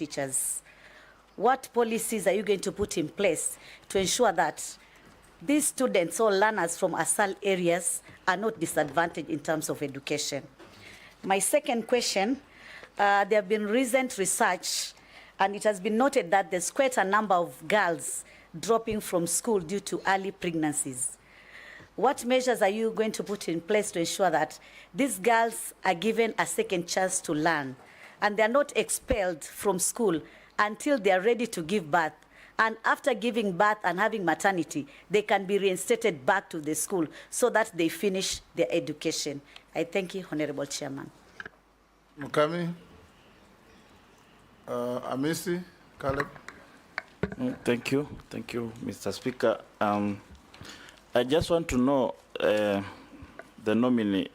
teachers. What policies are you going to put in place to ensure that these students or learners from ASAL areas are not disadvantaged in terms of education? My second question, there have been recent research, and it has been noted that there's quite a number of girls dropping from school due to early pregnancies. What measures are you going to put in place to ensure that these girls are given a second chance to learn and they're not expelled from school until they're ready to give birth? And after giving birth and having maternity, they can be reinstated back to the school so that they finish their education. I thank you, Honorable Chairman. Mukami, Amisi, Caleb. Thank you, Mr. Speaker. I just want to know, the nominee,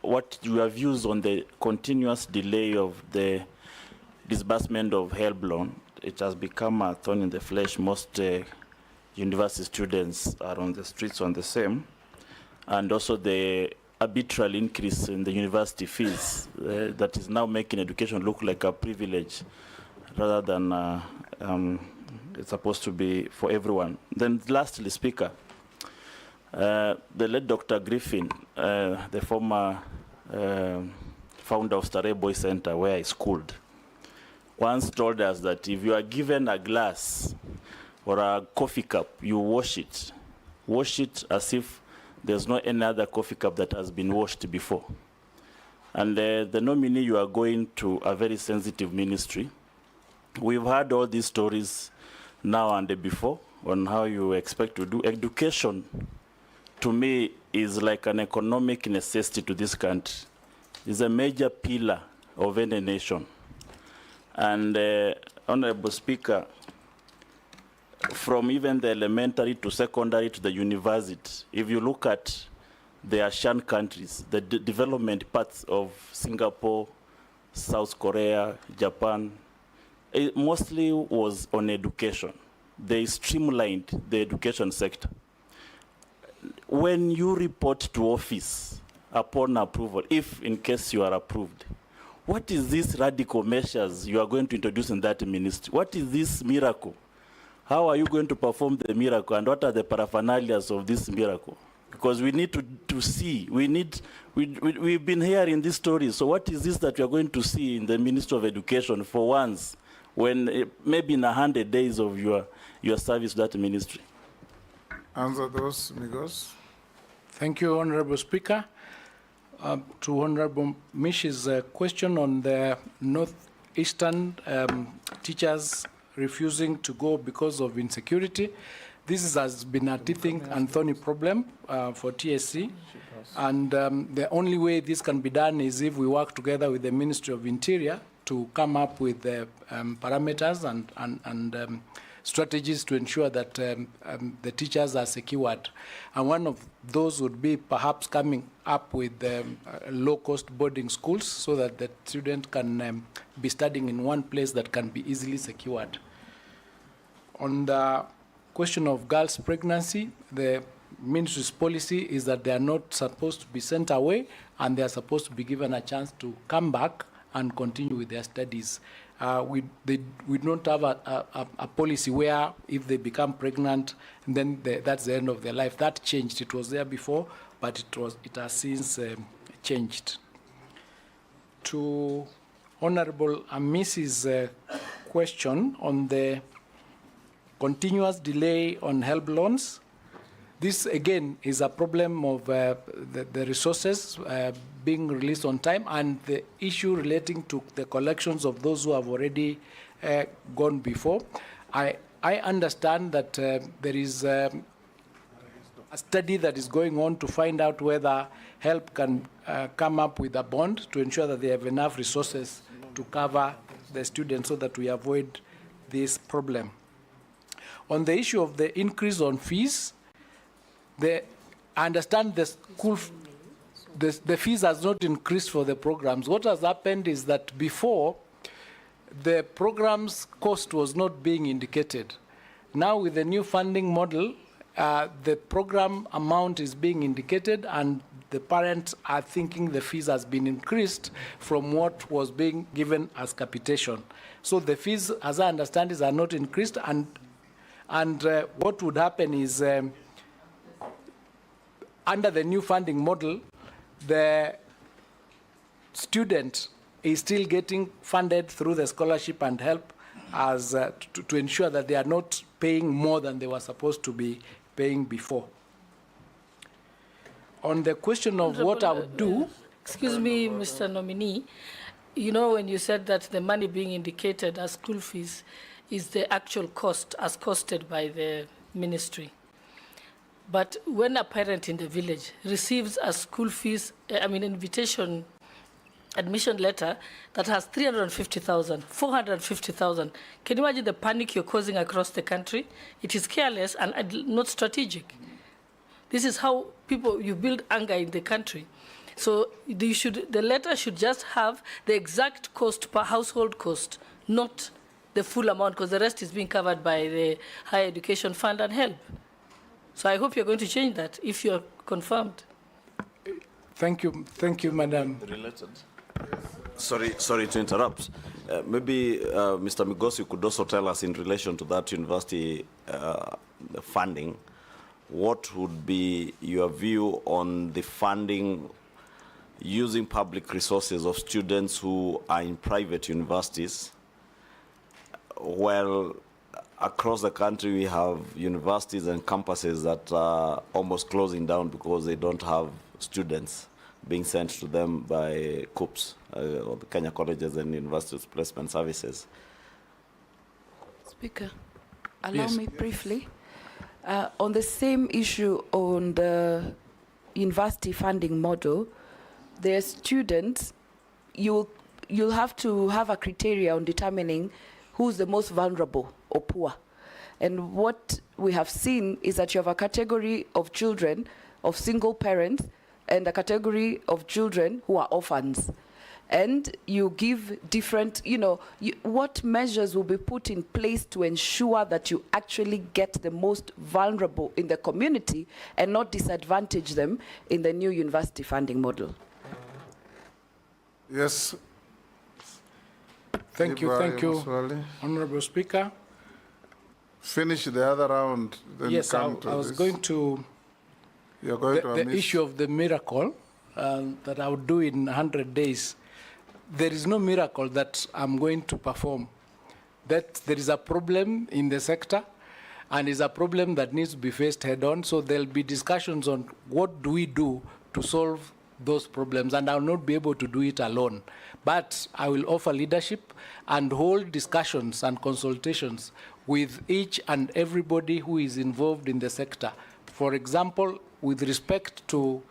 what your views on the continuous delay of the disbursement of help loan. It has become a thorn in the flesh. Most university students are on the streets on the same, and also the arbitrary increase in the university fees that is now making education look like a privilege rather than it's supposed to be for everyone. Then lastly, Speaker, the late Dr. Griffin, the former founder of Starehe Boys Center, where I schooled, once told us that if you are given a glass or a coffee cup, you wash it. Wash it as if there's no any other coffee cup that has been washed before. And the nominee, you are going to a very sensitive ministry. We've heard all these stories now and before on how you expect to do. Education, to me, is like an economic necessity to this country. It's a major pillar of any nation. And Honorable Speaker, from even the elementary to secondary to the university, if you look at the ASEAN countries, the development parts of Singapore, South Korea, Japan, it mostly was on education. They streamlined the education sector. When you report to office upon approval, if in case you are approved, what is these radical measures you are going to introduce in that ministry? What is this miracle? How are you going to perform the miracle, and what are the paraphernalias of this miracle? Because we need to see, we've been hearing these stories, so what is this that we are going to see in the Ministry of Education for once, when maybe in 100 days of your service to that ministry? Answer those, Migos. Thank you, Honorable Speaker. To Honorable Mish's question on the northeastern teachers refusing to go because of insecurity, this has been a teething and thorny problem for TSC. And the only way this can be done is if we work together with the Ministry of Interior to come up with the parameters and strategies to ensure that the teachers are secured. And one of those would be perhaps coming up with low-cost boarding schools so that the student can be studying in one place that can be easily secured. On the question of girls' pregnancy, the ministry's policy is that they are not supposed to be sent away, and they are supposed to be given a chance to come back and continue with their studies. We don't have a policy where if they become pregnant, then that's the end of their life. That changed. It was there before, but it has since changed. To Honorable Amisi's question on the continuous delay on help loans, this again is a problem of the resources being released on time, and the issue relating to the collections of those who have already gone before. I understand that there is a study that is going on to find out whether help can come up with a bond to ensure that they have enough resources to cover the students so that we avoid this problem. On the issue of the increase on fees, I understand the fees has not increased for the programs. What has happened is that before, the program's cost was not being indicated. Now with the new funding model, the program amount is being indicated, and the parents are thinking the fees has been increased from what was being given as capitation. So the fees, as I understand it, are not increased, and what would happen is under the new funding model, the student is still getting funded through the scholarship and help as to ensure that they are not paying more than they were supposed to be paying before. On the question of what I would do... Excuse me, Mr. Nominee. You know, when you said that the money being indicated as school fees is the actual cost as costed by the ministry. But when a parent in the village receives a school fees, invitation admission letter that has 350,000, 450,000, can you imagine the panic you're causing across the country? It is careless and not strategic. This is how you build anger in the country. So the letter should just have the exact cost per household cost, not the full amount, because the rest is being covered by the Higher Education Fund and HELP. So I hope you're going to change that if you're confirmed. Thank you, Madam. Related. Sorry to interrupt. Maybe Mr. Migos, you could also tell us in relation to that university funding, what would be your view on the funding using public resources of students who are in private universities? Well, across the country we have universities and campuses that are almost closing down because they don't have students being sent to them by COUPS, or the Kenya Colleges and Universities Placement Services. Speaker, allow me briefly. On the same issue on the university funding model, the students, you'll have to have a criteria on determining who's the most vulnerable or poor. And what we have seen is that you have a category of children of single parents and a category of children who are orphans. And you give different, what measures will be put in place to ensure that you actually get the most vulnerable in the community and not disadvantage them in the new university funding model? Yes. Thank you, Honorable Speaker. Finish the other round, then yes, come to I was this. going to... You're going to the issue of the miracle that I would do in 100 days. There is no miracle that I'm going to perform. That there is a problem in the sector, and is a problem that needs to be faced head-on. So there'll be discussions on what do we do to solve those problems, and I'll not be able to do it alone. But I will offer leadership and hold discussions and consultations with each and everybody who is involved in the sector. For example, with respect to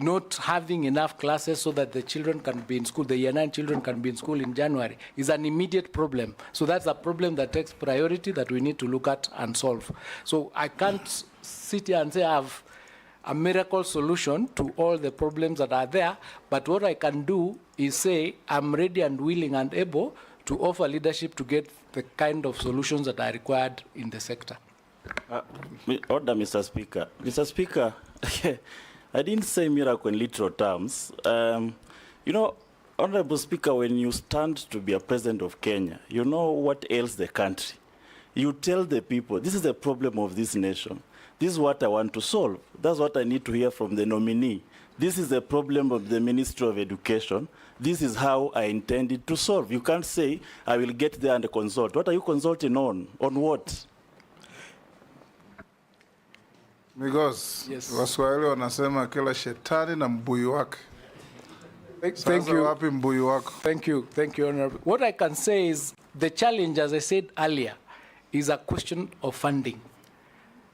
not having enough classes so that the children can be in school, the year 9 children can be in school in January, is an immediate problem. So that's a problem that takes priority that we need to look at and solve. So I can't sit here and say I have a miracle solution to all the problems that are there, but what I can do is say I'm ready and willing and able to offer leadership to get the kind of solutions that are required in the sector. Order, Mr. Speaker. Mr. Speaker, I didn't say miracle in literal terms. Honorable Speaker, when you stand to be a president of Kenya, you know what ails the country. You tell the people, this is the problem of this nation. This is what I want to solve. That's what I need to hear from the nominee. This is the problem of the Ministry of Education. This is how I intended to solve. You can't say, I will get there and consult. What are you consulting on? On what? Migos, yes. Waswahili wanasema kila shetani na mbuyu wake. Thank you. Wapi mbuyu wako? Thank you, Honorable. What I can say is the challenge, as I said earlier, is a question of funding.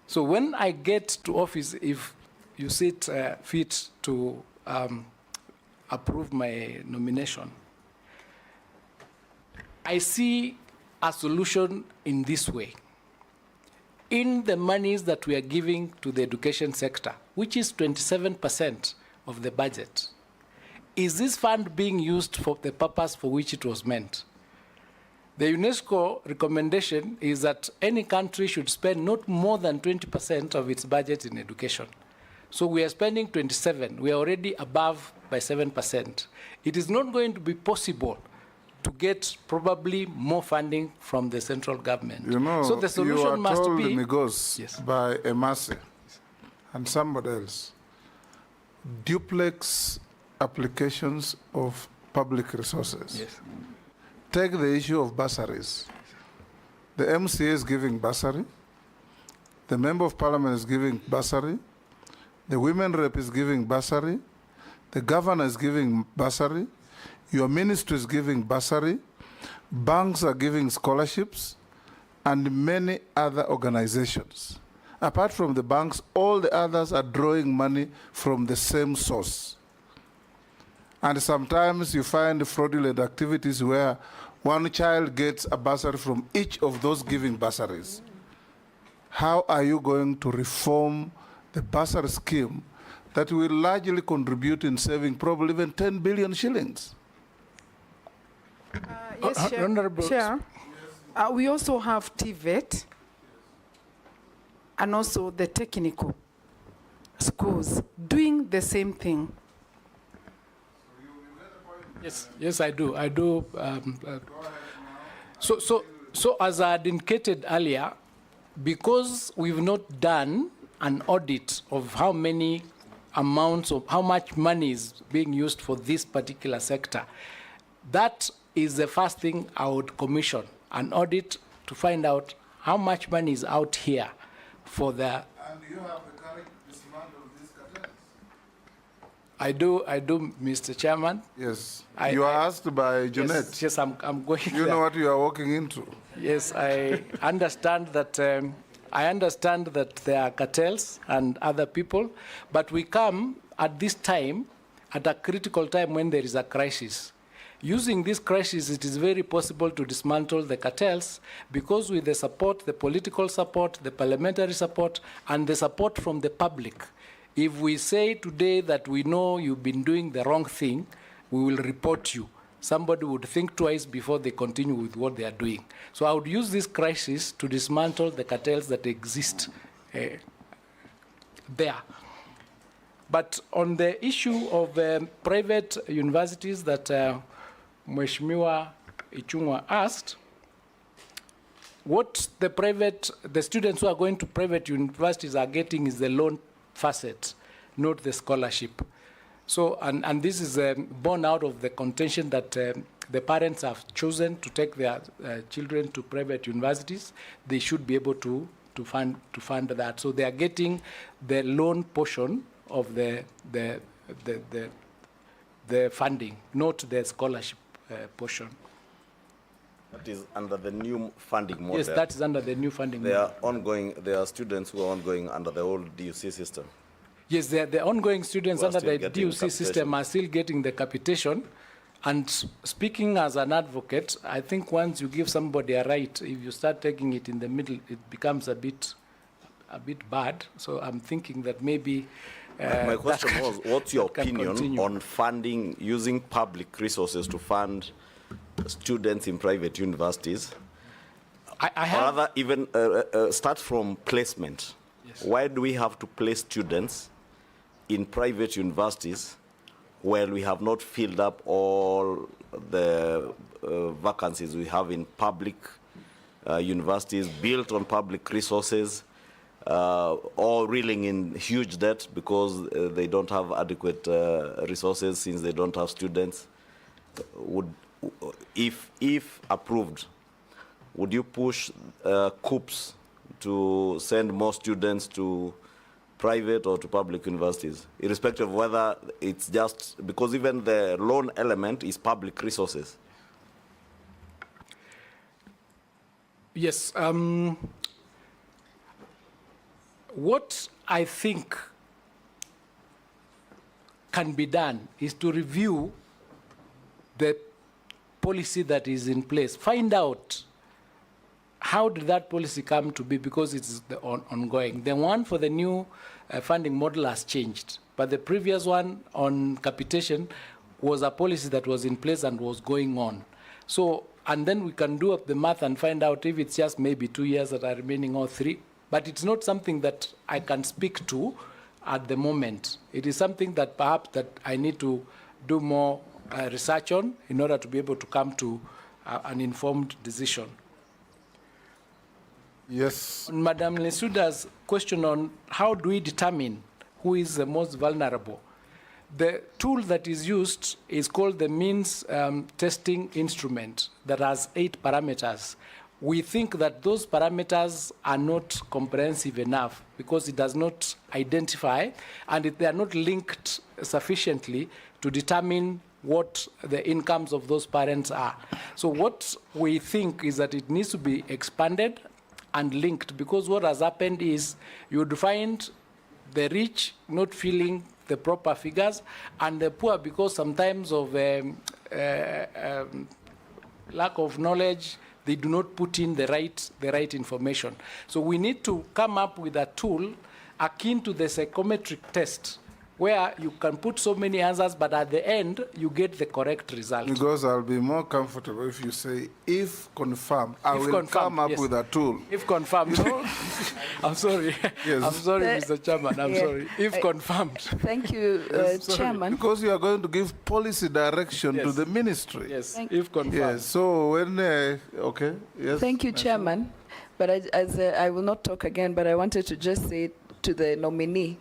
So when I get to office, if you sit fit to approve my nomination, I see a solution in this way. In the monies that we are giving to the education sector, which is 27% of the budget, is this fund being used for the purpose for which it was meant? The UNESCO recommendation is that any country should spend not more than 20% of its budget in education. So we are spending 27. We are already above by 7%. It is not going to be possible to get probably more funding from the central government. You know, so the solution you are must told, be Migos, Yes. by Amisi and somebody else, duplex applications of public resources. Yes. Take the issue of bursaries. The MCA is giving bursary. The Member of Parliament is giving bursary. The Women Rep is giving bursary. The Governor is giving bursary. Your ministry is giving bursary. Banks are giving scholarships, and many other organizations. Apart from the banks, all the others are drawing money from the same source. And sometimes you find fraudulent activities where one child gets a bursary from each of those giving bursaries. How are you going to reform the bursary scheme that will largely contribute in saving probably even 10 billion shillings? Yes, Chair. Honorable- Chair, we also have TVET and also the technical schools doing the same thing. Yes, I do. So as I had indicated earlier, because we've not done an audit of how many amounts of how much money is being used for this particular sector, that is the first thing I would commission, an audit to find out how much money is out here for the. And you have the correct dismantle of these cartels? I do, Mr. Chairman. Yes. I- You are asked by Jeanette. Yes, I'm going. You know what you are walking into. Yes, I understand that. There are cartels and other people, but we come at this time, at a critical time when there is a crisis. Using this crisis, it is very possible to dismantle the cartels because with the support, the political support, the parliamentary support, and the support from the public. If we say today that we know you've been doing the wrong thing, we will report you. Somebody would think twice before they continue with what they are doing. So I would use this crisis to dismantle the cartels that exist there. But on the issue of private universities that Mheshimiwa Ichung'wa asked, what the students who are going to private universities are getting is the loan facet, not the scholarship. So, and this is born out of the contention that the parents have chosen to take their children to private universities. They should be able to fund that. So they are getting the loan portion of the funding, not the scholarship portion. That is under the new funding model. Yes, that is under the new funding They model. are ongoing. There are students who are ongoing under the old DUC system. Yes, the ongoing students Who are under still the getting DUC capitation. system are still getting the capitation. And speaking as an advocate, I think once you give somebody a right, if you start taking it in the middle, it becomes a bit bad. So I'm thinking that maybe. My question was, what's your that can opinion continue. on funding, using public resources to fund students in private universities? I Or have. rather, even start from placement. Yes. Why do we have to place students in private universities where we have not filled up all the vacancies we have in public universities built on public resources, or reeling in huge debt because they don't have adequate resources since they don't have students? If approved, would you push COOPs to send more students to private or to public universities, irrespective of whether it's just, because even the loan element is public resources? Yes. What I think can be done is to review the policy that is in place. Find out how did that policy come to be, because it's the ongoing. The one for the new funding model has changed, but the previous one on capitation was a policy that was in place and was going on. So, and then we can do up the math and find out if it's just maybe 2 years that are remaining or 3, but it's not something that I can speak to at the moment. It is something that perhaps that I need to do more research on in order to be able to come to an informed decision. Yes. On Madam Lesuda's question on how do we determine who is the most vulnerable, the tool that is used is called the means testing instrument that has 8 parameters. We think that those parameters are not comprehensive enough because it does not identify and they are not linked sufficiently to determine what the incomes of those parents are. So what we think is that it needs to be expanded and linked, because what has happened is you would find the rich not feeling the proper figures and the poor, because sometimes of lack of knowledge, they do not put in the right information. So we need to come up with a tool akin to the psychometric test, where you can put so many answers, but at the end, you get the correct result. Because I'll be more comfortable if you say, if confirmed, I If will confirmed, come up yes. with a tool. If confirmed, no? I'm sorry. Yes. I'm sorry, Mr. Chairman, I'm Yeah. sorry. If confirmed. Thank you, Sorry. Chairman. Because you are going to give policy direction to Yes. the ministry. Yes, Thank- if confirmed. Yes, so when, okay, yes. Thank you, Chairman. But I will not talk again, but I wanted to just say to the nominee,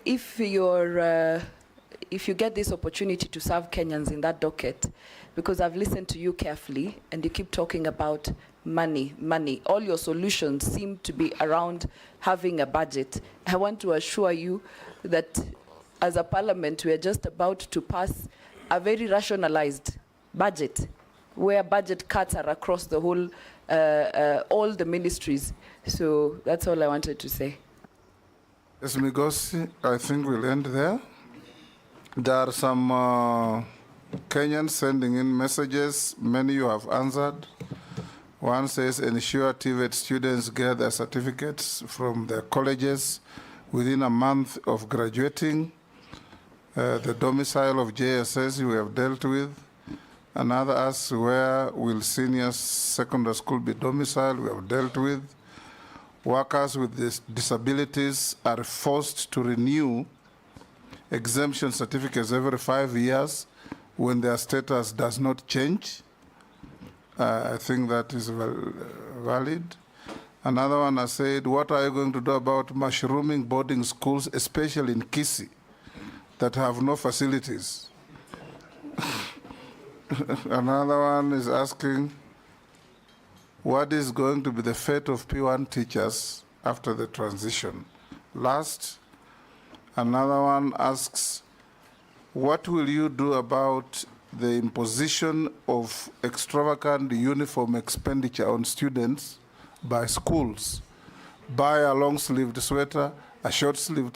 if you get this opportunity to serve Kenyans in that docket, because I've listened to you carefully and you keep talking about money. All your solutions seem to be around having a budget. I want to assure you that as a parliament, we are just about to pass a very rationalized budget, where budget cuts are across the whole, all the ministries. So that's all I wanted to say. Yes, Migosi, I think we'll end there. There are some Kenyans sending in messages. Many you have answered. One says, ensure TVET students get their certificates from their colleges within a month of graduating. The domicile of JSS we have dealt with. Another asks, where will senior secondary school be domiciled? We have dealt with. Workers with disabilities are forced to renew exemption certificates every 5 years when their status does not change. I think that is valid. Another one has said, what are you going to do about mushrooming boarding schools, especially in Kisii, that have no facilities? Another one is asking, what is going to be the fate of P1 teachers after the transition? Last, another one asks, what will you do about the imposition of extravagant uniform expenditure on students by schools? Buy a long-sleeved sweater, a short-sleeved